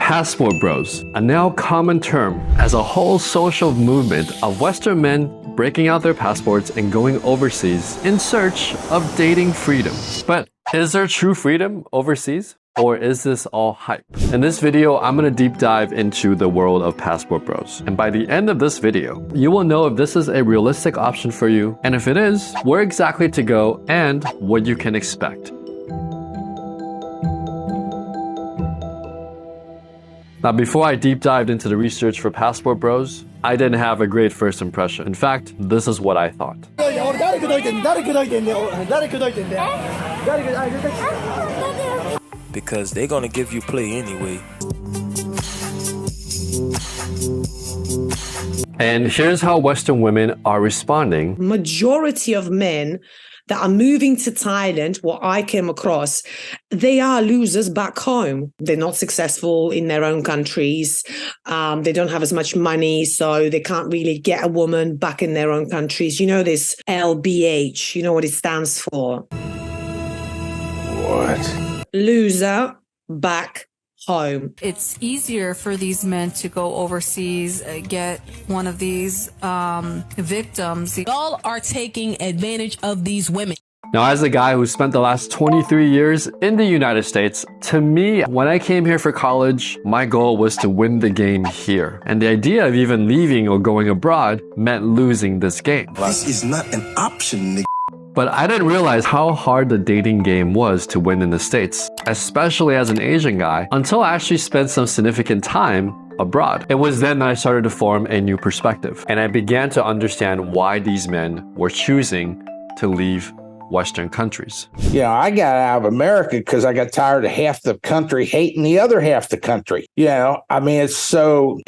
Passport bros, a now common term as a whole social movement of Western men breaking out their passports and going overseas in search of dating freedom. But is there true freedom overseas? Or is this all hype? In this video, I'm gonna deep dive into the world of passport bros. And by the end of this video, you will know if this is a realistic option for you, and if it is, where exactly to go and what you can expect. Now, before I deep dived into the research for passport bros, I didn't have a great first impression. In fact, this is what I thought. Because they're gonna give you play anyway. And here's how Western women are responding. Majority of men that are moving to Thailand, what I came across, they are losers back home. They're not successful in their own countries. They don't have as much money, so they can't really get a woman back in their own countries. You know this LBH, you know what it stands for? What? Loser back home. It's easier for these men to go overseas, get one of these victims. Y'all are taking advantage of these women. Now, as a guy who spent the last 23 years in the United States, to me, when I came here for college, my goal was to win the game here. And the idea of even leaving or going abroad meant losing this game. This is not an option, nigga. But I didn't realize how hard the dating game was to win in the States, especially as an Asian guy, until I actually spent some significant time abroad. It was then that I started to form a new perspective, and I began to understand why these men were choosing to leave Western countries. You know, I got out of America because I got tired of half the country hating the other half the country. You know, I mean, it's so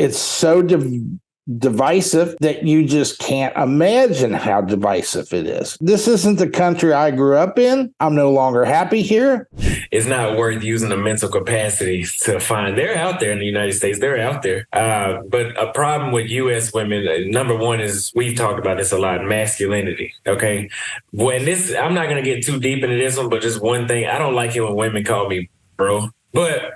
divisive that you just can't imagine how divisive it is. This isn't the country I grew up in. I'm no longer happy here. It's not worth using the mental capacity to find. They're out there in the United States. They're out there. But a problem with U.S. women, number one is, we've talked about this a lot, masculinity. Okay. When this, I'm not going to get too deep into this one, but just one thing, I don't like it when women call me bro. But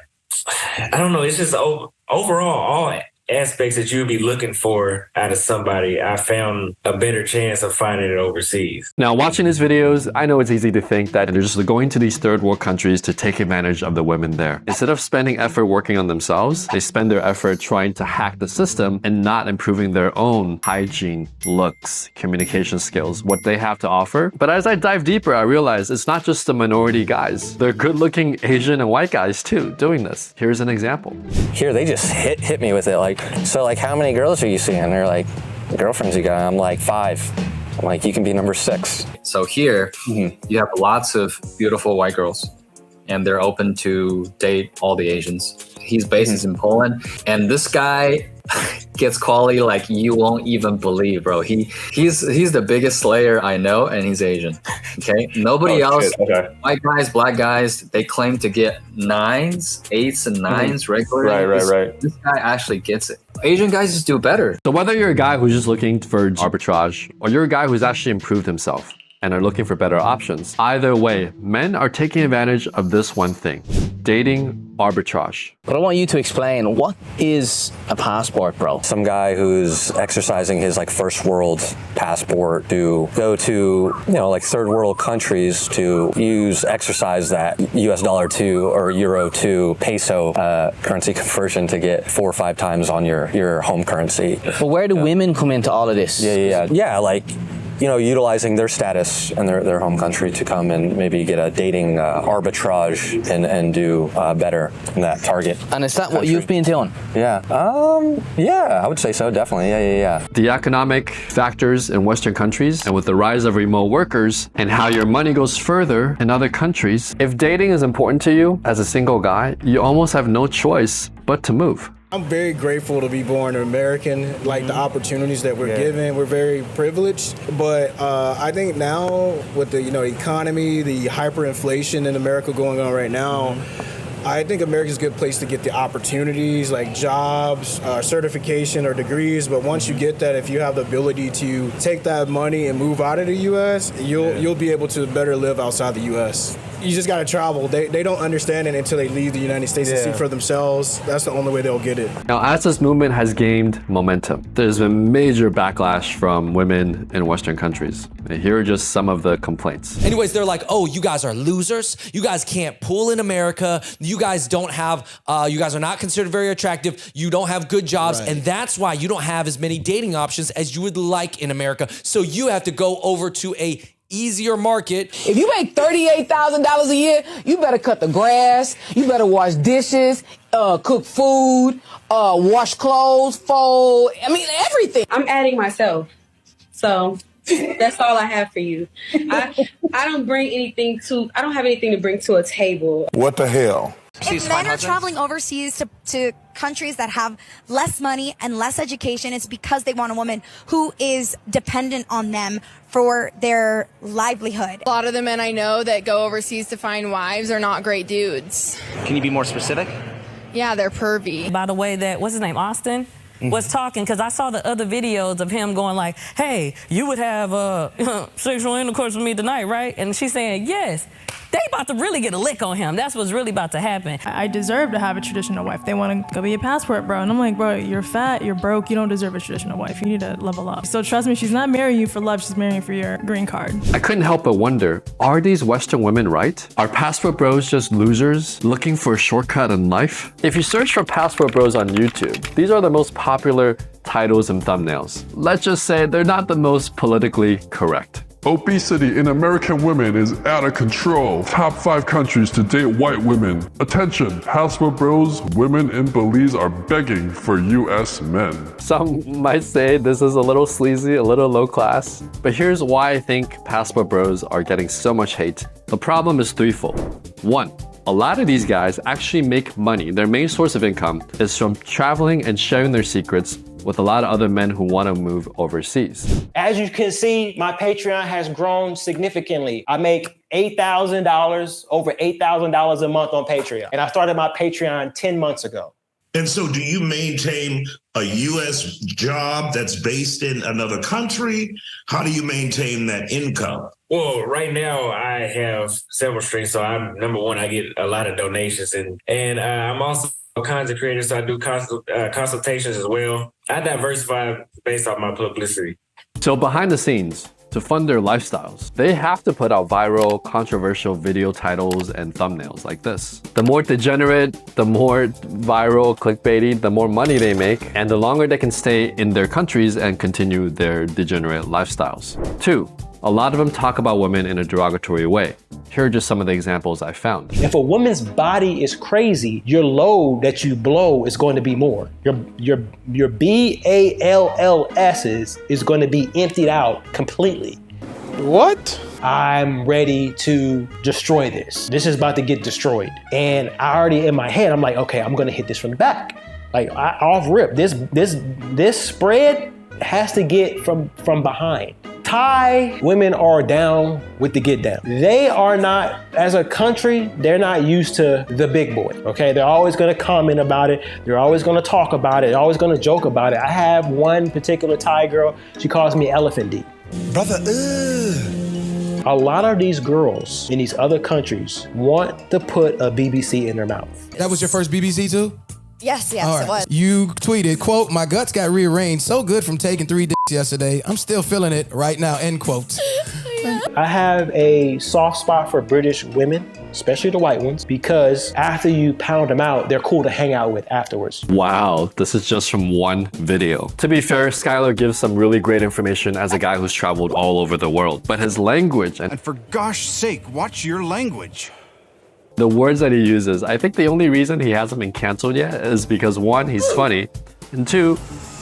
I don't know. It's just overall, all aspects that you'd be looking for out of somebody, I found a better chance of finding it overseas. Now, watching these videos, I know it's easy to think that they're just going to these third world countries to take advantage of the women there. Instead of spending effort working on themselves, they spend their effort trying to hack the system and not improving their own hygiene, looks, communication skills, what they have to offer. But as I dive deeper, I realize it's not just the minority guys. They're good-looking Asian and white guys too doing this. Here's an example. Here, they just hit me with it. So how many girls are you seeing? They're like, girlfriends you got? I'm like 5. I'm like, you can be number 6. So here, you have lots of beautiful white girls, and they're open to date all the Asians. He's based in Poland, and this guy gets quality like you won't even believe, bro. He's the biggest slayer I know, and he's Asian. Okay, nobody else. Okay. White guys, black guys, they claim to get 9s, 8s, and 9s regularly. Right. This guy actually gets it. Asian guys just do better. So whether you're a guy who's just looking for arbitrage, or you're a guy who's actually improved himself and are looking for better options, either way, men are taking advantage of this one thing: dating arbitrage. But I want you to explain, what is a passport bro? Some guy who's exercising his first world passport to go to, third world countries to exercise that US dollar to or euro to peso currency conversion to get 4 or 5 times on your home currency. But where do women come into all of this? Yeah, utilizing their status and their home country to come and maybe get a dating arbitrage and do better in that target. And is that what you've been doing? Yeah. Yeah, I would say so, definitely. Yeah. The economic factors in Western countries, and with the rise of remote workers and how your money goes further in other countries, if dating is important to you as a single guy, you almost have no choice but to move. I'm very grateful to be born American, the opportunities that we're given. We're very privileged, but I think now with the economy, the hyperinflation in America going on right now, I think America's a good place to get the opportunities like jobs, certification or degrees. But once you get that, if you have the ability to take that money and move out of the U.S., you'll be able to better live outside the U.S. You just got to travel. They don't understand it until they leave the United States and see for themselves. That's the only way they'll get it. Now, as this movement has gained momentum, there's been major backlash from women in Western countries. And here are just some of the complaints. Anyways, they're like, oh, you guys are losers. You guys can't pull in America. You guys don't have, you guys are not considered very attractive. You don't have good jobs. Right. And that's why you don't have as many dating options as you would like in America. So you have to go over to a easier market. If you make $38,000 a year, you better cut the grass, you better wash dishes, cook food, wash clothes, fold, I mean, everything. I'm adding myself. So that's all I have for you. I don't bring anything I don't have anything to bring to a table. What the hell? If men are traveling overseas to countries that have less money and less education, it's because they want a woman who is dependent on them for their livelihood. A lot of the men I know that go overseas to find wives are not great dudes. Can you be more specific? Yeah, they're pervy. By the way, that, what's his name, Austin? Was talking, because I saw the other videos of him going like, hey, you would have sexual intercourse with me tonight, right? And she's saying, yes. They about to really get a lick on him. That's what's really about to happen. I deserve to have a traditional wife. They want to go be a passport, bro. And I'm like, bro, you're fat, you're broke, you don't deserve a traditional wife. You need to level up. So trust me, she's not marrying you for love, she's marrying you for your green card. I couldn't help but wonder, are these Western women right? Are passport bros just losers looking for a shortcut in life? If you search for passport bros on YouTube, these are the most popular titles and thumbnails. Let's just say they're not the most politically correct. Obesity in American women is out of control. Top 5 countries to date white women. Attention, passport bros, women in Belize are begging for US men. Some might say this is a little sleazy, a little low class, but here's why I think passport bros are getting so much hate. The problem is threefold. 1. A lot of these guys actually make money. Their main source of income is from traveling and sharing their secrets with a lot of other men who want to move overseas. As you can see, my Patreon has grown significantly. I make $8,000, over $8,000 a month on Patreon. And I started my Patreon 10 months ago. And so do you maintain a U.S. job that's based in another country? How do you maintain that income? Well, right now I have several streams. So I'm number one, I get a lot of donations and I'm also a content creator. So I do consultations as well. I diversify based off my publicity. So behind the scenes, to fund their lifestyles, they have to put out viral, controversial video titles and thumbnails like this. The more degenerate, the more viral, clickbaity, the more money they make, and the longer they can stay in their countries and continue their degenerate lifestyles. 2. A lot of them talk about women in a derogatory way. Here are just some of the examples I found. If a woman's body is crazy, your load that you blow is going to be more. Your BALLS's is going to be emptied out completely. What? I'm ready to destroy this. This is about to get destroyed. And I already in my head, I'm like, okay, I'm going to hit this from the back. Like off rip. This spread has to get from behind. Thai women are down with the get down. They are not, as a country, they're not used to the big boy, okay? They're always gonna comment about it. They're always gonna talk about it. They're always gonna joke about it. I have one particular Thai girl, she calls me Elephant D. Brother, A lot of these girls in these other countries want to put a BBC in their mouth. That was your first BBC too? Yes, All right. it was. You tweeted, quote, "My guts got rearranged so good from taking 3 dicks yesterday. I'm still feeling it right now," end quote. I have a soft spot for British women, especially the white ones, because after you pound them out, they're cool to hang out with afterwards. Wow, this is just from one video. To be fair, Skylar gives some really great information as a guy who's traveled all over the world, but his language and for gosh sake, watch your language. The words that he uses, I think the only reason he hasn't been canceled yet is because 1, he's funny, and 2,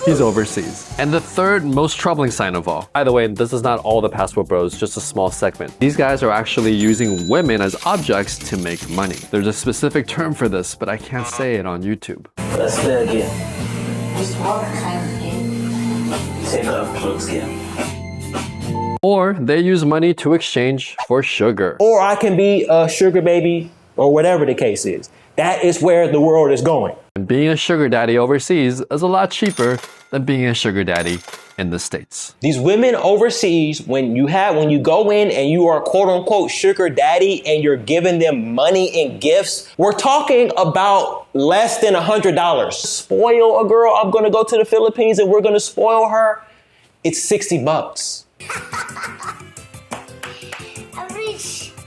he's overseas. And the third most troubling sign of all, by the way, this is not all the passport bros, just a small segment. These guys are actually using women as objects to make money. There's a specific term for this, but I can't say it on YouTube. Let's play again. Take off clothes again. Or they use money to exchange for sugar. Or I can be a sugar baby, or whatever the case is. That is where the world is going. And being a sugar daddy overseas is a lot cheaper than being a sugar daddy in the States. These women overseas, when you go in and you are quote unquote sugar daddy and you're giving them money and gifts, we're talking about less than $100. Spoil a girl, I'm gonna go to the Philippines and we're gonna spoil her. It's $60.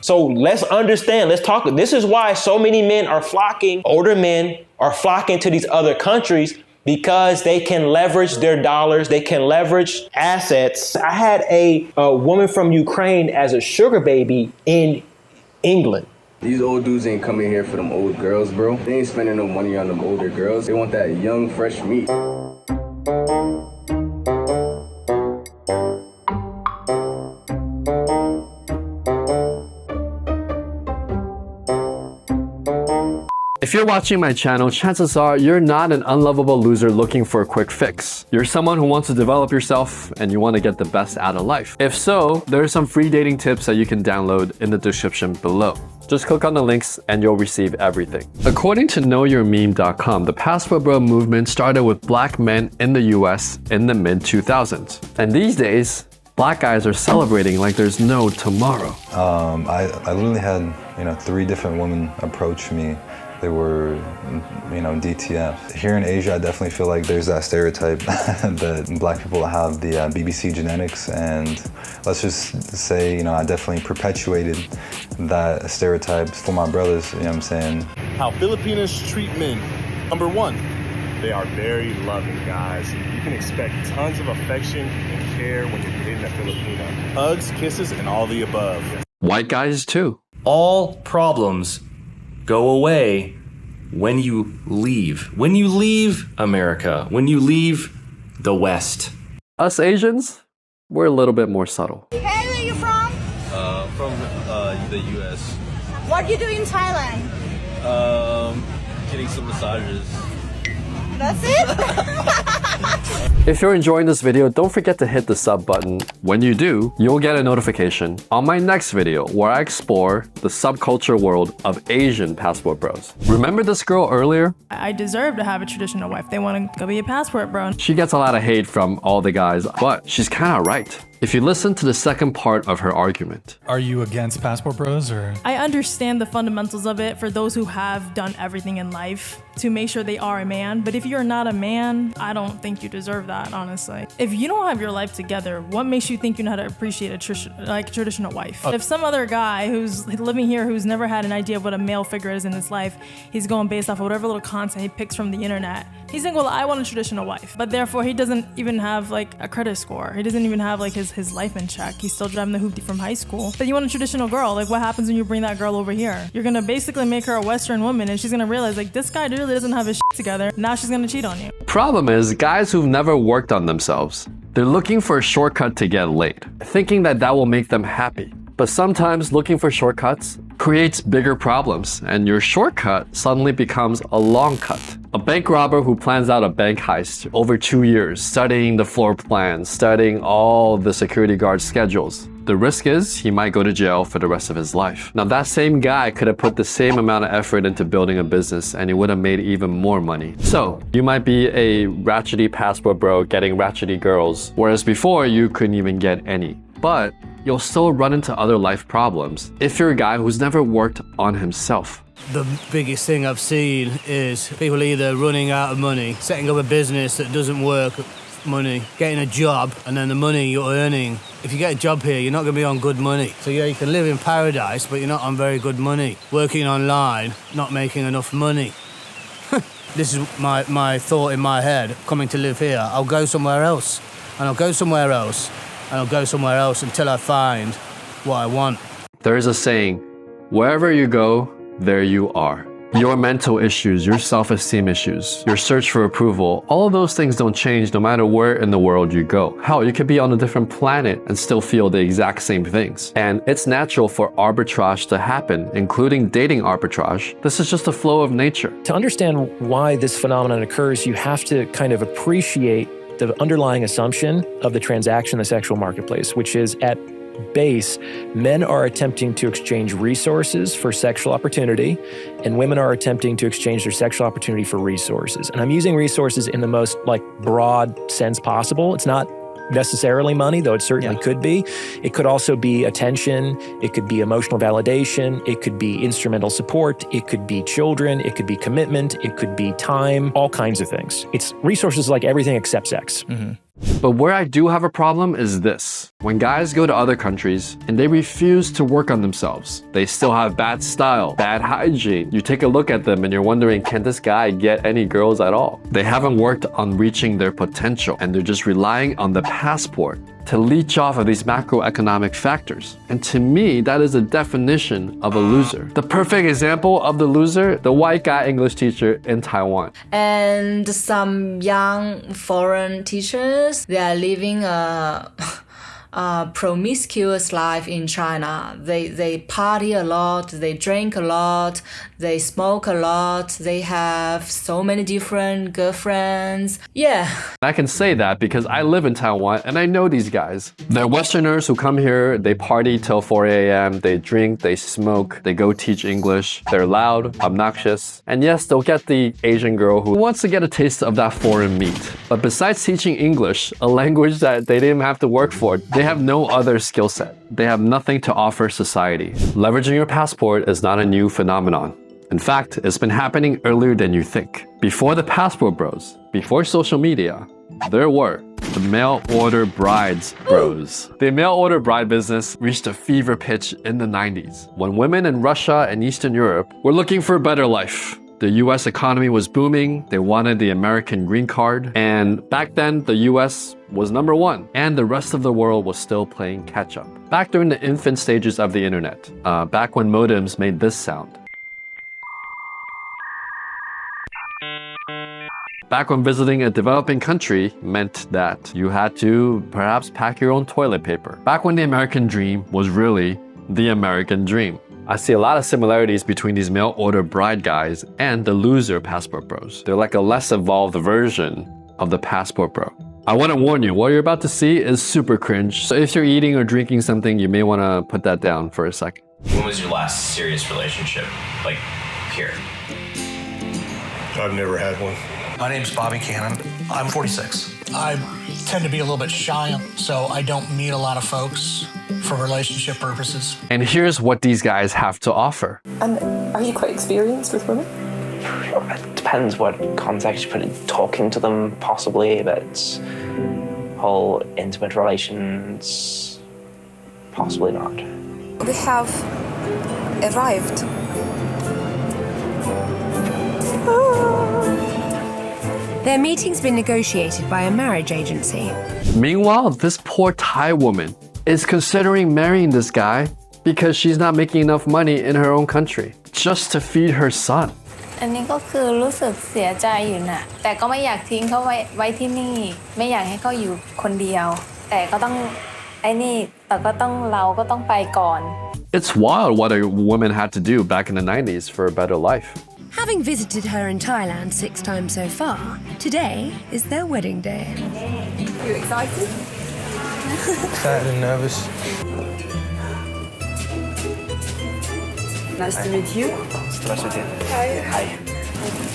So let's understand, let's talk. This is why so many men are flocking, older men are flocking to these other countries, because they can leverage their dollars, they can leverage assets. I had a woman from Ukraine as a sugar baby in England. These old dudes ain't coming here for them old girls, bro. They ain't spending no money on them older girls. They want that young, fresh meat. If you're watching my channel, chances are you're not an unlovable loser looking for a quick fix. You're someone who wants to develop yourself and you want to get the best out of life. If so, there are some free dating tips that you can download in the description below. Just click on the links and you'll receive everything. According to knowyourmeme.com, the passport bro movement started with black men in the US in the mid-2000s. And these days, black guys are celebrating like there's no tomorrow. I literally had 3 different women approach me. They were, DTF. Here in Asia, I definitely feel like there's that stereotype that black people have the BBC genetics, and let's just say, I definitely perpetuated that stereotype for my brothers, you know what I'm saying? How Filipinos treat men. Number 1, they are very loving guys. You can expect tons of affection and care when you're dating a Filipino. Hugs, kisses, and all the above. White guys too. All problems go away when you leave. When you leave America, when you leave the West. Us Asians, we're a little bit more subtle. Hey, where are you from? From the US. What do you do in Thailand? Getting some massages. That's it? If you're enjoying this video, don't forget to hit the sub button. When you do, you'll get a notification on my next video where I explore the subculture world of Asian passport bros. Remember this girl earlier? I deserve to have a traditional wife. They want to go be a passport bro. She gets a lot of hate from all the guys, but she's kind of right. If you listen to the second part of her argument. Are you against passport bros or? I understand the fundamentals of it for those who have done everything in life to make sure they are a man. But if you're not a man, I don't think you deserve that, honestly. If you don't have your life together, what makes you think you know how to appreciate a traditional wife? If some other guy who's living here who's never had an idea of what a male figure is in his life, he's going based off of whatever little content he picks from the internet. He's saying, well, I want a traditional wife. But therefore, he doesn't even have like a credit score. He doesn't even have like his life in check. He's still driving the hoopty from high school. But you want a traditional girl. Like what happens when you bring that girl over here? You're gonna basically make her a Western woman and she's gonna realize like this guy really doesn't have his shit together. Now she's gonna cheat on you. Problem is, guys who've never worked on themselves, they're looking for a shortcut to get laid, thinking that will make them happy. But sometimes looking for shortcuts creates bigger problems, and your shortcut suddenly becomes a long cut. A bank robber who plans out a bank heist over 2 years, studying the floor plans, studying all the security guard schedules. The risk is he might go to jail for the rest of his life. Now that same guy could have put the same amount of effort into building a business and he would have made even more money. So you might be a ratchety passport bro getting ratchety girls, whereas before you couldn't even get any. But you'll still run into other life problems if you're a guy who's never worked on himself. The biggest thing I've seen is people either running out of money, setting up a business that doesn't work, money, getting a job, and then the money you're earning. If you get a job here, you're not going to be on good money. So yeah, you can live in paradise, but you're not on very good money. Working online, not making enough money. This is my thought in my head, coming to live here. I'll go somewhere else, and I'll go somewhere else, and I'll go somewhere else until I find what I want. There is a saying, wherever you go, there you are. Your mental issues, your self-esteem issues, your search for approval, all of those things don't change no matter where in the world you go. Hell, you could be on a different planet and still feel the exact same things. And it's natural for arbitrage to happen, including dating arbitrage. This is just a flow of nature. To understand why this phenomenon occurs, you have to kind of appreciate the underlying assumption of the transaction in the sexual marketplace, which is at base, men are attempting to exchange resources for sexual opportunity, and women are attempting to exchange their sexual opportunity for resources. And I'm using resources in the most broad sense possible. It's not necessarily money, though it certainly could be. It could also be attention. It could be emotional validation. It could be instrumental support. It could be children. It could be commitment. It could be time, all kinds of things. It's resources like everything except sex. Mm-hmm. But where I do have a problem is this. When guys go to other countries and they refuse to work on themselves, they still have bad style, bad hygiene. You take a look at them and you're wondering, can this guy get any girls at all? They haven't worked on reaching their potential and they're just relying on the passport to leech off of these macroeconomic factors. And to me, that is a definition of a loser. The perfect example of the loser, the white guy English teacher in Taiwan. And some young foreign teachers, they are living a promiscuous life in China. They party a lot, they drink a lot, they smoke a lot, they have so many different girlfriends. Yeah. I can say that because I live in Taiwan and I know these guys. They're Westerners who come here, they party till 4 a.m., they drink, they smoke, they go teach English. They're loud, obnoxious, and yes, they'll get the Asian girl who wants to get a taste of that foreign meat. But besides teaching English, a language that they didn't have to work for, they have no other skill set. They have nothing to offer society. Leveraging your passport is not a new phenomenon. In fact, it's been happening earlier than you think. Before the passport bros, before social media, there were the mail order brides bros. The mail order bride business reached a fever pitch in the 90s when women in Russia and Eastern Europe were looking for a better life. The US economy was booming, they wanted the American green card, and back then the US was #1, and the rest of the world was still playing catch up. Back during the infant stages of the internet, back when modems made this sound. Back when visiting a developing country meant that you had to perhaps pack your own toilet paper. Back when the American dream was really the American dream. I see a lot of similarities between these mail order bride guys and the loser passport bros. They're like a less evolved version of the passport bro. I want to warn you, what you're about to see is super cringe. So if you're eating or drinking something, you may want to put that down for a second. When was your last serious relationship? Like, here? I've never had one. My name's Bobby Cannon. I'm 46. I tend to be a little bit shy, so I don't meet a lot of folks for relationship purposes. And here's what these guys have to offer. And are you quite experienced with women? It depends what context you put in. Talking to them, possibly, but whole intimate relations, possibly not. We have arrived. Their meeting's been negotiated by a marriage agency. Meanwhile, this poor Thai woman is considering marrying this guy because she's not making enough money in her own country just to feed her son. อันนี้ก็คือรู้สึกเสียใจอยู่นะแต่ก็ไม่อยากทิ้งเขาไว้ที่นี่ไม่อยากให้เขาอยู่คนเดียวแต่ก็ต้องแต่ก็ต้องเราก็ต้องไปก่อน It's wild what a woman had to do back in the 90s for a better life. Having visited her in Thailand 6 times so far, today is their wedding day. Are you excited? Excited and nervous. Nice to meet you. Nice to meet you. Hi. Hi.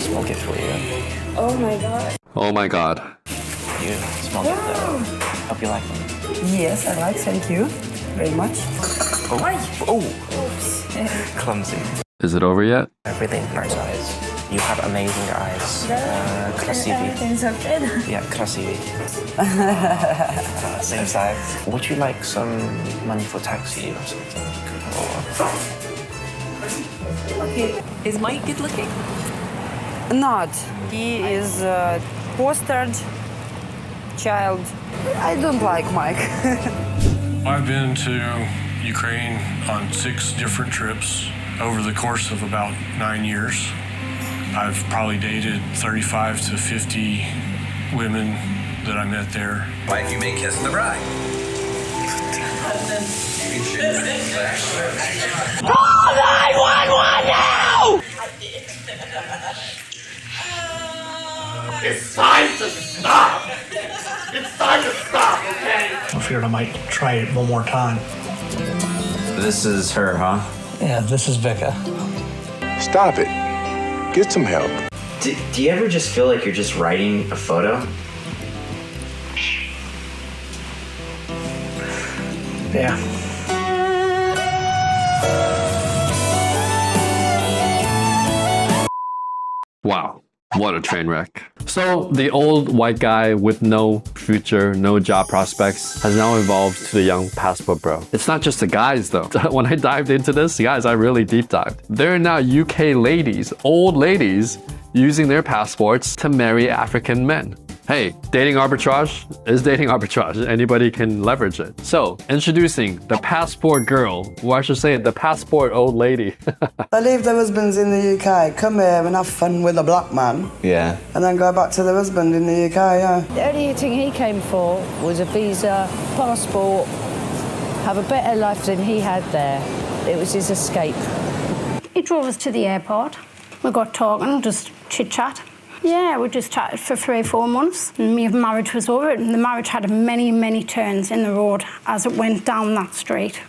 Small gift for you. Oh my god. Oh my god. You small gift though. Hope you like them. Yes, I like. Thank you very much. Oh. Clumsy. Is it over yet? Everything nice eyes. You have amazing eyes. Krasivi. Everything's okay. Yeah, krasivi. Same size. Would you like some money for taxi or something? Okay. Is Mike good looking? Not. He is a fostered child. I don't like Mike. I've been to Ukraine on 6 different trips over the course of about 9 years. I've probably dated 35 to 50 women that I met there. Wife, you may kiss the bride. Call 911 now! It's time to stop! It's time to stop, okay? I figured I might try it one more time. This is her, huh? Yeah, this is Becca. Stop it. Get some help. Do you ever just feel like you're just writing a photo? Yeah. Wow, what a train wreck. So the old white guy with no future, no job prospects has now evolved to the young passport bro. It's not just the guys though. When I dived into this, guys, I really deep dived. There are now UK ladies, old ladies, using their passports to marry African men. Hey, dating arbitrage is dating arbitrage. Anybody can leverage it. So, introducing the passport girl, or I should say the passport old lady. They leave their husbands in the UK, come here and have fun with a black man. Yeah. And then go back to their husband in the UK, yeah. The only thing he came for was a visa, passport, have a better life than he had there. It was his escape. He drove us to the airport. We got talking, just chit-chat. Yeah, we just chatted for 3 or 4 months. And my marriage was over, and the marriage had many, many turns in the road as it went down that street.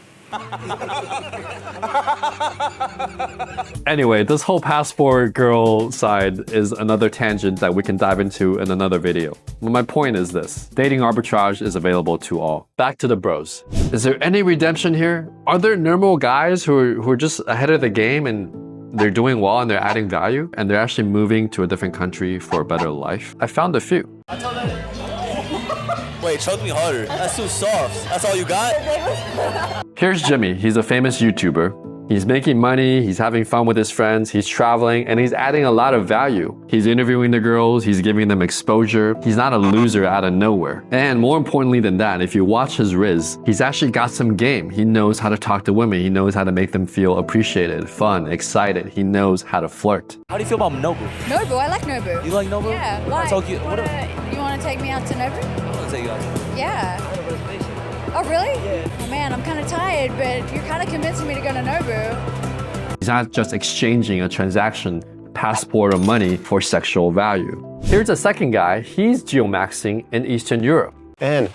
Anyway, this whole passport girl side is another tangent that we can dive into in another video. But my point is this: dating arbitrage is available to all. Back to the bros. Is there any redemption here? Are there normal guys who are just ahead of the game and they're doing well and they're adding value and they're actually moving to a different country for a better life? I found a few. Wait, choke me harder. That's too soft. That's all you got? Here's Jimmy. He's a famous YouTuber. He's making money, he's having fun with his friends, he's traveling, and he's adding a lot of value. He's interviewing the girls, he's giving them exposure. He's not a loser out of nowhere. And more importantly than that, if you watch his Riz, he's actually got some game. He knows how to talk to women. He knows how to make them feel appreciated, fun, excited. He knows how to flirt. How do you feel about Nobu? Nobu, I like Nobu. You like Nobu? Yeah, why? You want to take me out to Nobu? I want to take you out. Yeah. Oh, really? Yeah. Oh, man, I'm kind of tired, but you're kind of convincing me to go to Nobu. He's not just exchanging a transaction, passport or money for sexual value. Here's a second guy. He's geomaxing in Eastern Europe. And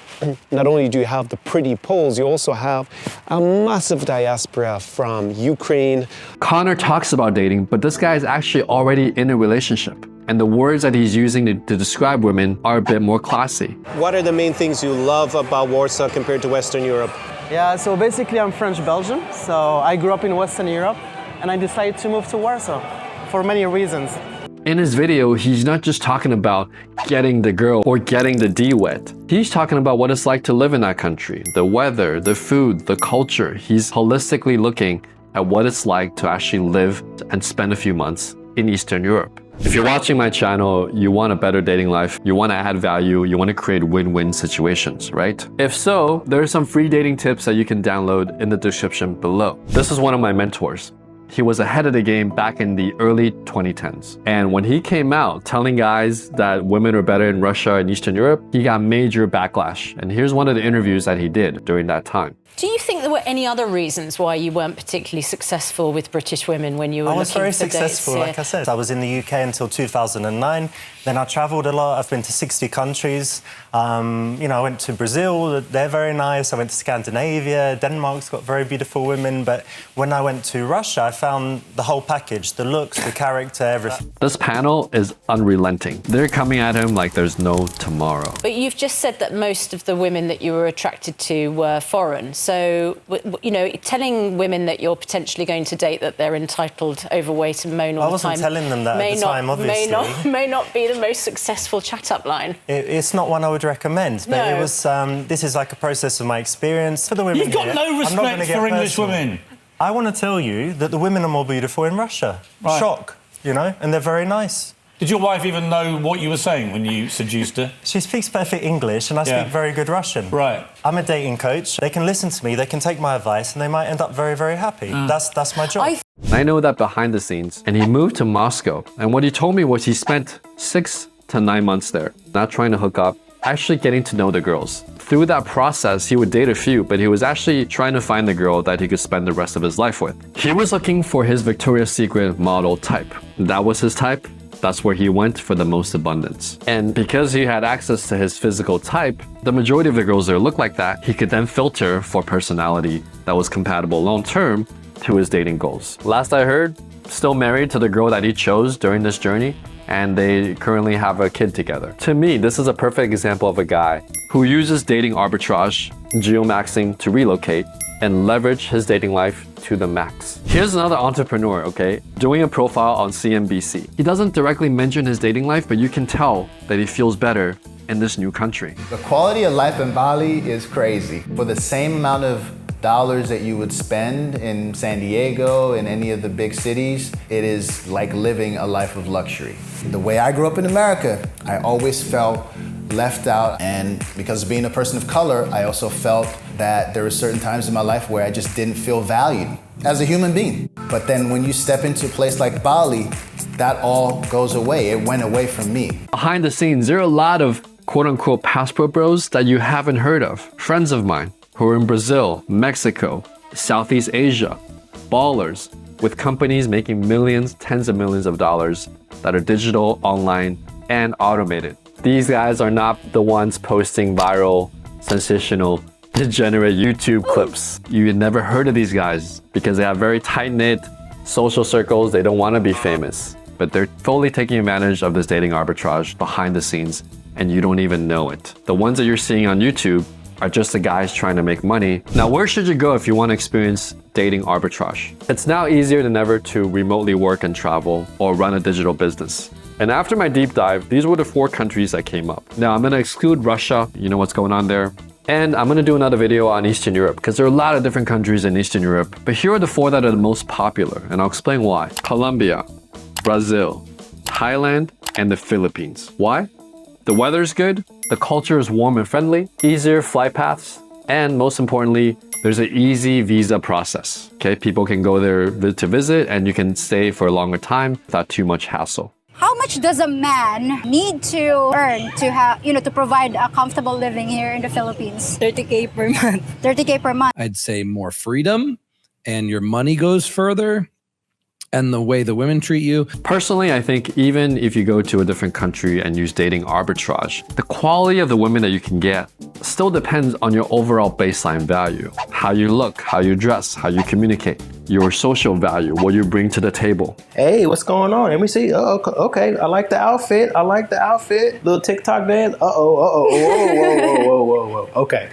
not only do you have the pretty Poles, you also have a massive diaspora from Ukraine. Connor talks about dating, but this guy is actually already in a relationship. And the words that he's using to describe women are a bit more classy. What are the main things you love about Warsaw compared to Western Europe? Yeah, so basically I'm French-Belgian, so I grew up in Western Europe, and I decided to move to Warsaw for many reasons. In his video, he's not just talking about getting the girl or getting the D wet. He's talking about what it's like to live in that country, the weather, the food, the culture. He's holistically looking at what it's like to actually live and spend a few months in Eastern Europe. If you're watching my channel, you want a better dating life, you want to add value, you want to create win-win situations, right? If so, there are some free dating tips that you can download in the description below. This is one of my mentors. He was ahead of the game back in the early 2010s. And when he came out telling guys that women are better in Russia and Eastern Europe, he got major backlash. And here's one of the interviews that he did during that time. Do you think there were any other reasons why you weren't particularly successful with British women when you were looking for dates? I was very successful, like I said. I was in the UK until 2009. Then I travelled a lot. I've been to 60 countries. You know, I went to Brazil. They're very nice. I went to Scandinavia. Denmark's got very beautiful women. But when I went to Russia, I found the whole package, the looks, the character, everything. This panel is unrelenting. They're coming at him like there's no tomorrow. But you've just said that most of the women that you were attracted to were foreign. So, you know, telling women that you're potentially going to date that they're entitled, overweight and moan all the time... I wasn't telling them that at the time, obviously. May not be the most successful chat-up line. It's not one I would recommend, but it was... this is like a process of my experience. For the women You've got no respect for English women. I want to tell you that the women are more beautiful in Russia. Right. Shock, you know, and they're very nice. Did your wife even know what you were saying when you seduced her? She speaks perfect English and I speak very good Russian. Right. I'm a dating coach. They can listen to me, they can take my advice, and they might end up very, very happy. That's my job. I know that behind the scenes, and he moved to Moscow. And what he told me was he spent 6 to 9 months there, not trying to hook up, actually getting to know the girls. Through that process, he would date a few, but he was actually trying to find the girl that he could spend the rest of his life with. He was looking for his Victoria's Secret model type. That was his type. That's where he went for the most abundance. And because he had access to his physical type, the majority of the girls that look like that, he could then filter for personality that was compatible long-term to his dating goals. Last I heard, still married to the girl that he chose during this journey, and they currently have a kid together. To me, this is a perfect example of a guy who uses dating arbitrage, geomaxing to relocate, and leverage his dating life to the max. Here's another entrepreneur, okay, doing a profile on CNBC. He doesn't directly mention his dating life, but you can tell that he feels better in this new country. The quality of life in Bali is crazy. For the same amount of dollars that you would spend in San Diego and any of the big cities, it is like living a life of luxury. The way I grew up in America, I always felt left out, and because of being a person of color, I also felt that there were certain times in my life where I just didn't feel valued as a human being. But then when you step into a place like Bali, that all goes away. It went away from me. Behind the scenes, there are a lot of quote-unquote passport bros that you haven't heard of. Friends of mine who are in Brazil, Mexico, Southeast Asia, ballers with companies making millions, tens of millions of dollars that are digital, online, and automated. These guys are not the ones posting viral, sensational, degenerate YouTube clips. You never heard of these guys because they have very tight-knit social circles. They don't want to be famous, but they're fully taking advantage of this dating arbitrage behind the scenes, and you don't even know it. The ones that you're seeing on YouTube are just the guys trying to make money. Now, where should you go if you want to experience dating arbitrage? It's now easier than ever to remotely work and travel or run a digital business. And after my deep dive, these were the 4 countries that came up. Now, I'm gonna exclude Russia, you know what's going on there. And I'm gonna do another video on Eastern Europe because there are a lot of different countries in Eastern Europe. But here are the 4 that are the most popular, and I'll explain why. Colombia, Brazil, Thailand, and the Philippines. Why? The weather's good, the culture is warm and friendly, easier flight paths, and most importantly, there's an easy visa process. Okay, people can go there to visit and you can stay for a longer time without too much hassle. How much does a man need to earn to have, to provide a comfortable living here in the Philippines? 30K per month. 30K per month. I'd say more freedom, and your money goes further, and the way the women treat you. Personally, I think even if you go to a different country and use dating arbitrage, the quality of the women that you can get still depends on your overall baseline value. How you look, how you dress, how you communicate, your social value, what you bring to the table. Hey, what's going on? Let me see. Oh, okay. I like the outfit. Little TikTok dance. Whoa. Okay.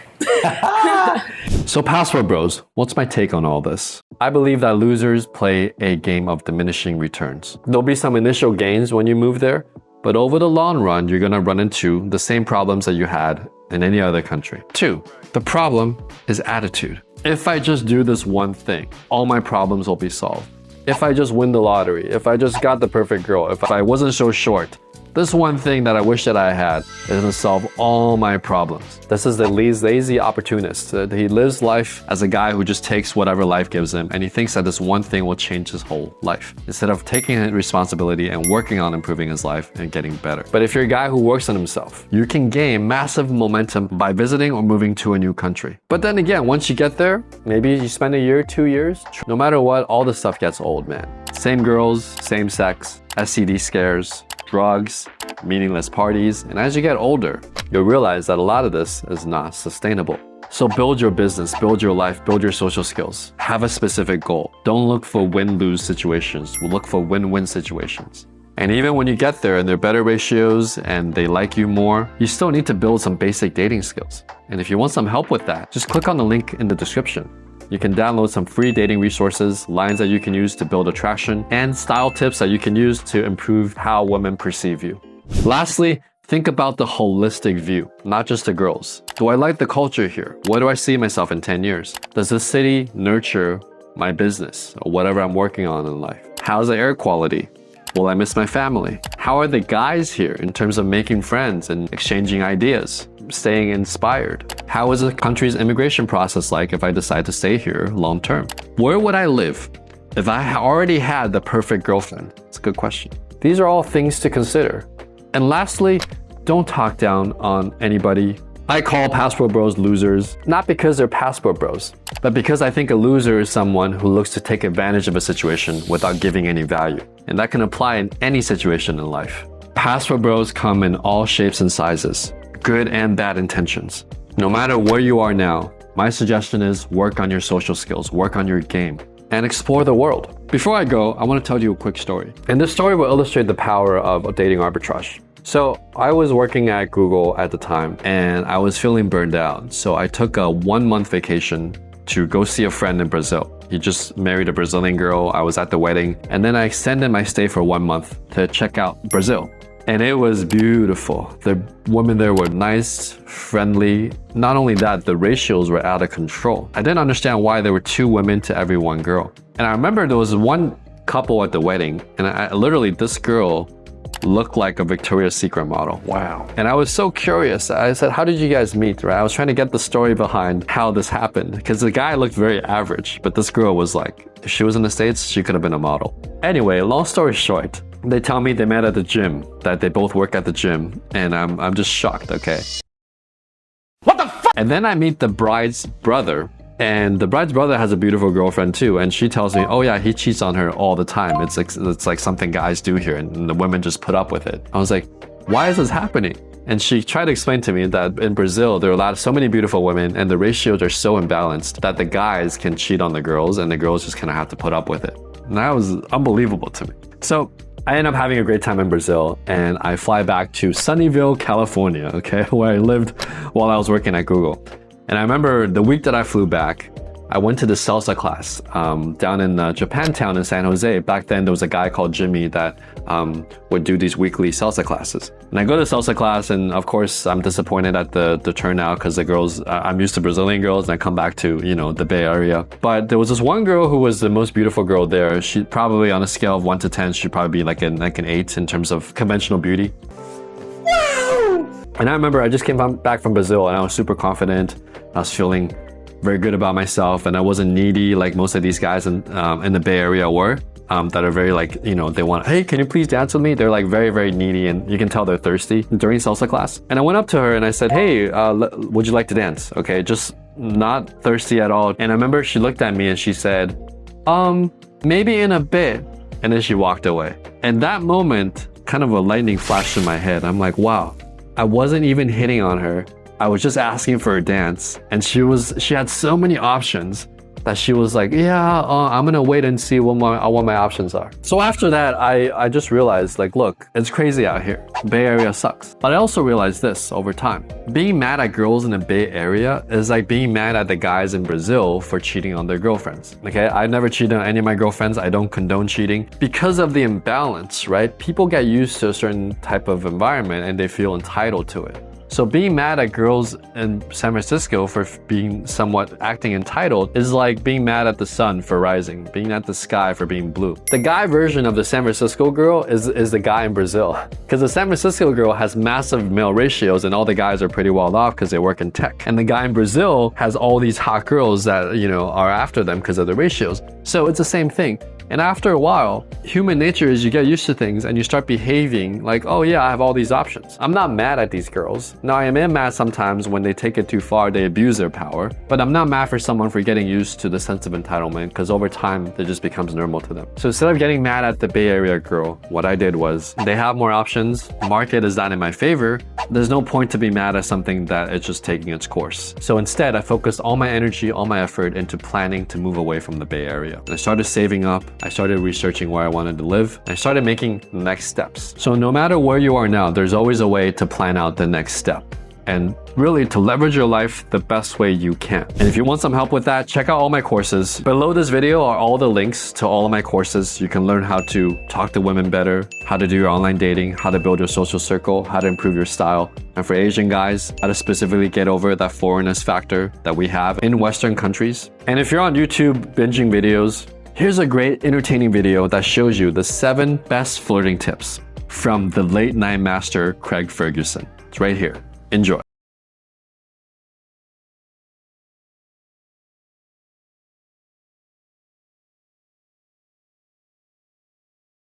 So Passport Bros, what's my take on all this? I believe that losers play a game of diminishing returns. There'll be some initial gains when you move there, but over the long run, you're gonna run into the same problems that you had in any other country. 2, the problem is attitude. If I just do this one thing, all my problems will be solved. If I just win the lottery, if I just got the perfect girl, if I wasn't so short, this one thing that I wish that I had is gonna solve all my problems. This is the lazy opportunist. He lives life as a guy who just takes whatever life gives him, and he thinks that this one thing will change his whole life, instead of taking responsibility and working on improving his life and getting better. But if you're a guy who works on himself, you can gain massive momentum by visiting or moving to a new country. But then again, once you get there, maybe you spend a year, 2 years, no matter what, all the stuff gets old, man. Same girls, same sex, STD scares, drugs, meaningless parties, and as you get older, you'll realize that a lot of this is not sustainable. So build your business, build your life, build your social skills. Have a specific goal. Don't look for win-lose situations. Look for win-win situations. And even when you get there and there are better ratios and they like you more, you still need to build some basic dating skills. And if you want some help with that, just click on the link in the description. You can download some free dating resources, lines that you can use to build attraction, and style tips that you can use to improve how women perceive you. Lastly, think about the holistic view, not just the girls. Do I like the culture here? Where do I see myself in 10 years? Does this city nurture my business or whatever I'm working on in life? How's the air quality? Will I miss my family? How are the guys here in terms of making friends and exchanging ideas, staying inspired? How is the country's immigration process like if I decide to stay here long term? Where would I live if I already had the perfect girlfriend? It's a good question. These are all things to consider. And lastly, don't talk down on anybody I call passport bros losers, not because they're passport bros, but because I think a loser is someone who looks to take advantage of a situation without giving any value. And that can apply in any situation in life. Passport bros come in all shapes and sizes, good and bad intentions. No matter where you are now, my suggestion is work on your social skills, work on your game, and explore the world. Before I go, I want to tell you a quick story. And this story will illustrate the power of dating arbitrage. So I was working at Google at the time and I was feeling burned out. So I took a 1-month vacation to go see a friend in Brazil. He just married a Brazilian girl. I was at the wedding. And then I extended my stay for 1 month to check out Brazil. And it was beautiful. The women there were nice, friendly. Not only that, the ratios were out of control. I didn't understand why there were 2 women to every 1 girl. And I remember there was one couple at the wedding, and literally this girl looked like a Victoria's Secret model. Wow. And I was so curious. I said, how did you guys meet, right? I was trying to get the story behind how this happened, because the guy looked very average, but this girl was like, if she was in the States, she could have been a model. Anyway, long story short, they tell me they met at the gym, that they both work at the gym, and I'm just shocked, okay? What the fuck? And then I meet the bride's brother, and the bride's brother has a beautiful girlfriend too, and she tells me, oh yeah, he cheats on her all the time. It's like something guys do here, and the women just put up with it. I was like, why is this happening? And she tried to explain to me that in Brazil, there are so many beautiful women, and the ratios are so imbalanced that the guys can cheat on the girls, and the girls just kind of have to put up with it. And that was unbelievable to me. So I end up having a great time in Brazil, and I fly back to Sunnyvale, California, okay, where I lived while I was working at Google. And I remember the week that I flew back, I went to the salsa class down in Japantown in San Jose. Back then, there was a guy called Jimmy that would do these weekly salsa classes. And I go to salsa class, and of course, I'm disappointed at the turnout because the girls, I'm used to Brazilian girls, and I come back to, you know, the Bay Area. But there was this one girl who was the most beautiful girl there. She probably, on a scale of 1 to 10, she'd probably be like an 8 in terms of conventional beauty. Wow! And I remember I just came back from Brazil, and I was super confident. I was feeling very good about myself, and I wasn't needy like most of these guys in the Bay Area were, that are very like, you know, they want, hey, can you please dance with me? They're like very, very needy, and you can tell they're thirsty during salsa class. And I went up to her and I said, hey, would you like to dance? Okay, just not thirsty at all. And I remember she looked at me and she said, maybe in a bit. And then she walked away. And that moment, kind of a lightning flashed in my head. I'm like, wow, I wasn't even hitting on her. I was just asking for a dance, and she had so many options that she was like, yeah, I'm gonna wait and see what my options are. So after that, I just realized, like, look, it's crazy out here. Bay Area sucks. But I also realized this over time. Being mad at girls in the Bay Area is like being mad at the guys in Brazil for cheating on their girlfriends. Okay, I've never cheated on any of my girlfriends. I don't condone cheating. Because of the imbalance, right? People get used to a certain type of environment and they feel entitled to it. So being mad at girls in San Francisco for being somewhat acting entitled is like being mad at the sun for rising, being at the sky for being blue. The guy version of the San Francisco girl is the guy in Brazil. Because the San Francisco girl has massive male ratios and all the guys are pretty well off because they work in tech. And the guy in Brazil has all these hot girls that, you know, are after them because of the ratios. So it's the same thing. And after a while, human nature is you get used to things and you start behaving like, oh yeah, I have all these options. I'm not mad at these girls. Now I am mad sometimes when they take it too far, they abuse their power, but I'm not mad for someone for getting used to the sense of entitlement because over time, it just becomes normal to them. So instead of getting mad at the Bay Area girl, what I did was they have more options. Market is not in my favor. There's no point to be mad at something that is just taking its course. So instead, I focused all my energy, all my effort into planning to move away from the Bay Area. I started saving up. I started researching where I wanted to live. I started making next steps. So no matter where you are now, there's always a way to plan out the next step and really to leverage your life the best way you can. And if you want some help with that, check out all my courses. Below this video are all the links to all of my courses. You can learn how to talk to women better, how to do your online dating, how to build your social circle, how to improve your style. And for Asian guys, how to specifically get over that foreignness factor that we have in Western countries. And if you're on YouTube binging videos, here's a great entertaining video that shows you the 7 best flirting tips from the late night master Craig Ferguson. It's right here. Enjoy.